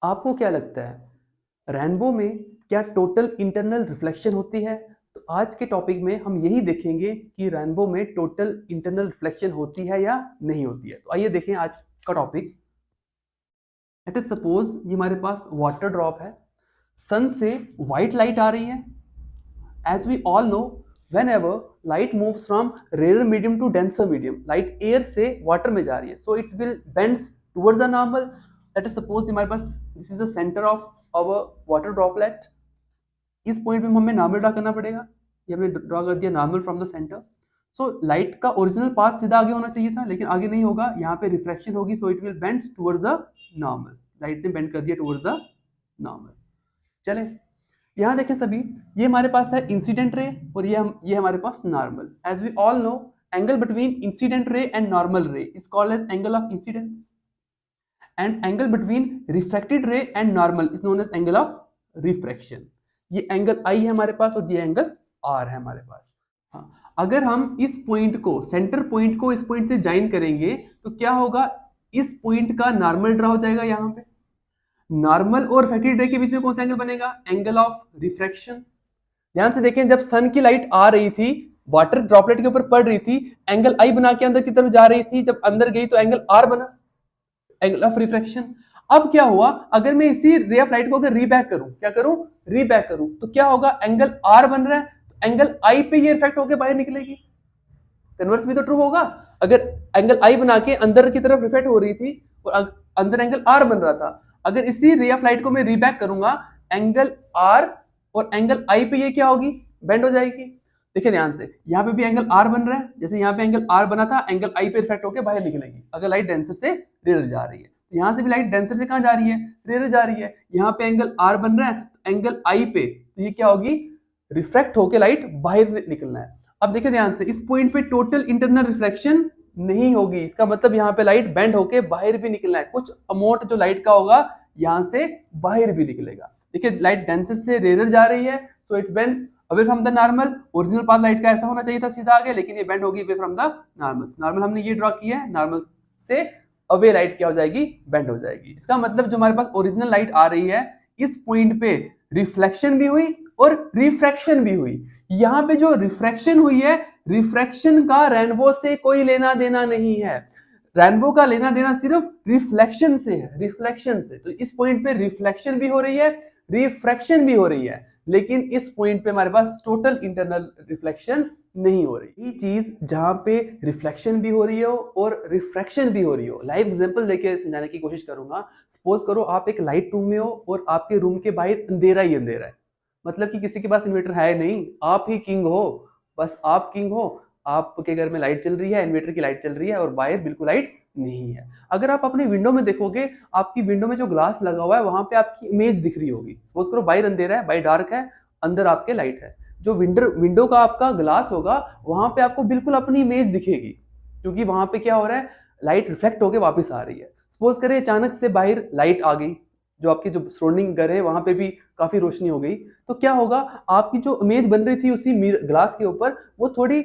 आपको क्या लगता है रेनबो में क्या टोटल इंटरनल रिफ्लेक्शन होती है? तो आज के टॉपिक में हम यही देखेंगे कि रेनबो में टोटल इंटरनल रिफ्लेक्शन होती है या नहीं होती है। तो आइए देखें आज का टॉपिक। लेट अस सपोज ये हमारे पास वाटर ड्रॉप है, सन से व्हाइट लाइट आ रही है। As we all know, whenever light moves from rarer medium to denser medium, light air से water में जा रही है, so it will bends towards the normal. Let us suppose हमारे पास this is the center of our water droplet. इस point पे हमें normal draw करना पड़ेगा। ये हमने ड्रा कर दिया normal from the centre. So light का ओरिजिनल पाथ सीधा आगे होना चाहिए था, लेकिन आगे नहीं होगा, यहाँ पे रिफ्लेक्शन होगी, so it will bend towards the normal. Light ने बेंड कर दिया टुवर्ड्स द नॉर्मल। चले यहाँ देखें सभी, ये हमारे पास है इंसिडेंट रे और ये हमारे पास normal. As we all know, angle between incident ray and normal ray is called as angle of incidence, and angle between reflected ray and normal is known as angle of refraction. ये angle i है हमारे पास और ये angle are है हमारे पास। हाँ, अगर हम इस पॉइंट को, सेंटर पॉइंट को इस पॉइंट से ज्वाइन करेंगे तो क्या होगा, इस पॉइंट का नॉर्मल ड्रा हो जाएगा। यहाँ पे नॉर्मल और रिफ्लेक्टेड रे के बीच में कौन सा एंगल बनेगा, एंगल ऑफ रिफ्रैक्शन। ध्यान से देखें, जब सन की लाइट आ रही थी, वाटर ड्रॉपलेट के ऊपर पड़ रही थी, एंगल आई बना के अंदर की तरफ जा रही थी, जब अंदर गई तो एंगल आर बना, एंगल ऑफ रिफ्रैक्शन। अब क्या हुआ, अगर मैं इसी रे ऑफ लाइट को अगर रीबैक करूं, क्या करूं, रीबैक करूं, तो क्या होगा, एंगल आर बन रहा है, तो एंगल आई पे ये रिफ्लेक्ट होकर बाहर निकलेगी। कन्वर्स भी तो ट्रू होगा। अगर एंगल आई बना के अंदर की तरफ रिफ्लेक्ट हो रही थी और अंदर एंगल आर बन रहा था, अगर इसी रे ऑफ लाइट को मैं रीबैक करूंगा, एंगल आर और एंगल आई पे ये क्या होगी, बेंड हो जाएगी। देखिए ध्यान से, यहाँ पे भी एंगल आर बन रहा है, जैसे यहाँ पे एंगल आर बना था, एंगल आई पे रिफ्लेक्ट होकर बाहर निकलेगी अगर लाइट डेंसर से रेयर जा रही है। यहाँ से भी लाइट डेंसर से कहाँ जा रही है, रेयर जा रही है। यहाँ पे एंगल आर बन रहा है, एंगल आई पे तो ये क्या होगी, रिफ्लेक्ट होकर लाइट बाहर निकलना है। अब देखिए ध्यान से, इस पॉइंट पे टोटल इंटरनल रिफ्लेक्शन नहीं होगी, इसका मतलब यहाँ पे लाइट बेंड होके बाहर भी निकलना है, कुछ अमाउंट जो लाइट का होगा यहाँ से बाहर भी निकलेगा। देखिए लाइट डेंसर से रेयर जा रही है, so it bends away from the normal. Original path light का ऐसा होना चाहिए था सीधा आगे, लेकिन ये बेंड होगी away from the normal. Normal हमने ये ड्रॉ किया है, नॉर्मल से अवे लाइट क्या हो जाएगी, बेंड हो जाएगी। इसका मतलब जो हमारे पास ओरिजिनल लाइट आ रही है, इस पॉइंट पे रिफ्लेक्शन भी हुई और रिफ्रैक्शन भी हुई। यहाँ पे जो रिफ्रैक्शन हुई है, रिफ्रैक्शन का रेनबो से कोई लेना देना नहीं है। रेनबो का लेना देना सिर्फ रिफ्लेक्शन से है, रिफ्लेक्शन से। तो इस पॉइंट पे रिफ्लेक्शन भी हो रही है, रिफ्रैक्शन भी हो रही है, लेकिन इस पॉइंट पे हमारे पास टोटल इंटरनल रिफ्लेक्शन नहीं हो रही। ये चीज जहां पे रिफ्लेक्शन भी हो रही हो और रिफ्रैक्शन भी हो रही हो, लाइव एग्जांपल देके समझाने की कोशिश करूंगा। सपोज करो आप एक लाइट रूम में हो और आपके रूम के बाहर अंधेरा ही अंधेरा है, मतलब कि किसी के पास इन्वर्टर है नहीं, आप ही किंग हो, बस आप किंग हो। आपके घर में लाइट चल रही है, इन्वर्टर की लाइट चल रही है और बाहर बिल्कुल लाइट नहीं है। अगर आप अपने विंडो में देखोगे, आपकी विंडो में जो ग्लास लगा हुआ है वहां पे आपकी इमेज दिख रही होगी। सपोज करो बाहर अंधेरा है, बाहर डार्क है, अंदर आपके लाइट है। जो विंडो का आपका ग्लास होगा वहां पे आपको बिल्कुल अपनी इमेज दिखेगी, क्योंकि वहां पे क्या हो रहा है, लाइट रिफ्लेक्ट होकर वापस आ रही है। सपोज करें अचानक से बाहर लाइट आ गई, जो आपकी जो सराउंडिंग घर है वहां पे भी काफी रोशनी हो गई, तो क्या होगा, आपकी जो इमेज बन रही थी उसी ग्लास के ऊपर, वो थोड़ी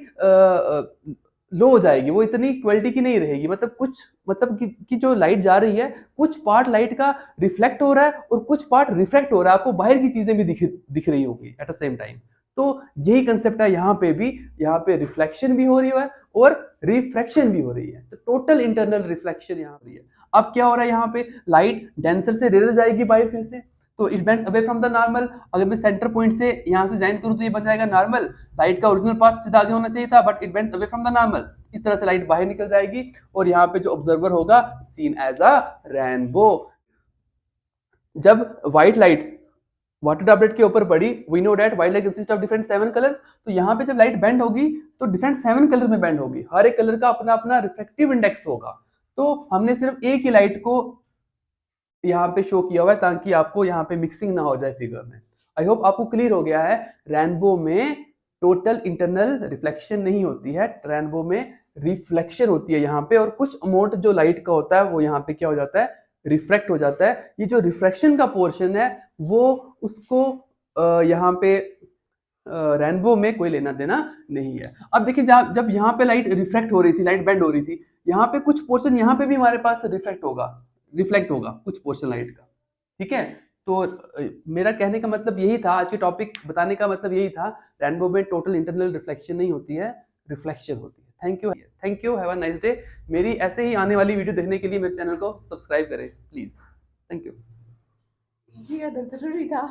लो हो जाएगी, वो इतनी क्वालिटी की नहीं रहेगी। मतलब कि जो लाइट जा रही है, कुछ पार्ट लाइट का रिफ्लेक्ट हो रहा है और कुछ पार्ट रिफ्रैक्ट हो रहा है, आपको बाहर की चीजें भी दिख रही होगी एट द सेम टाइम। तो यही कंसेप्ट है यहाँ पे भी, यहाँ पे रिफ्लेक्शन भी हो रही है और रिफ्रैक्शन भी हो रही है, तो टोटल इंटरनल रिफ्लेक्शन यहाँ पे है। अब क्या हो रहा है, यहाँ पे लाइट डेंसर से रेयर जाएगी बाहर फिर से, तो it bends away from the normal. अगर मैं सेंटर पॉइंट से यहाँ से ज्वाइन करूँ तो ये बन जाएगा नॉर्मल। लाइट का ओरिजिनल पाथ सीधा आगे होना चाहिए था, but it bends away from the normal. इस तरह से लाइट बाहर निकल जाएगी और यहाँ पे जो ऑब्जर्वर होगा, सीन एज अ रेनबो। जब व्हाइट लाइट वाटर टैबलेट के ऊपर पड़ी, we know that white light consist of different 7 colours. तो यहाँ पे जब लाइट बेंड होगी तो डिफरेंट 7 कलर में बेंड होगी, हर एक कलर का अपना अपना रिफ्लेक्टिव इंडेक्स होगा। तो हमने सिर्फ एक ही लाइट को यहाँ पे शो किया हुआ है ताकि आपको यहाँ पे मिक्सिंग ना हो जाए फिगर में। आई होप आपको क्लियर हो गया है। रेनबो में टोटल इंटरनल रिफ्लेक्शन नहीं होती है, रेनबो में रिफ्लेक्शन होती है यहाँ पे, और कुछ अमाउंट जो लाइट का होता है वो यहाँ पे क्या हो जाता है, रिफ्लेक्ट हो जाता है। ये जो रिफ्लेक्शन का पोर्शन है वो उसको यहाँ पे रेनबो में कोई लेना देना नहीं है। अब देखिए जब यहाँ पे लाइट रिफ्लेक्ट हो रही थी, लाइट बेंड हो रही थी, यहाँ पे कुछ पोर्शन यहाँ पे भी हमारे पास रिफ्लेक्ट होगा कुछ पोर्शन लाइट का। ठीक है, तो मेरा कहने का मतलब यही था, आज के टॉपिक बताने का मतलब यही था, रेनबो में टोटल इंटरनल रिफ्लेक्शन नहीं होती है, रिफ्लेक्शन होती है। Thank you, have a nice day. मेरी ऐसे ही आने वाली वीडियो देखने के लिए मेरे चैनल को सब्सक्राइब करें प्लीज। Thank you. जी, जरूरी था।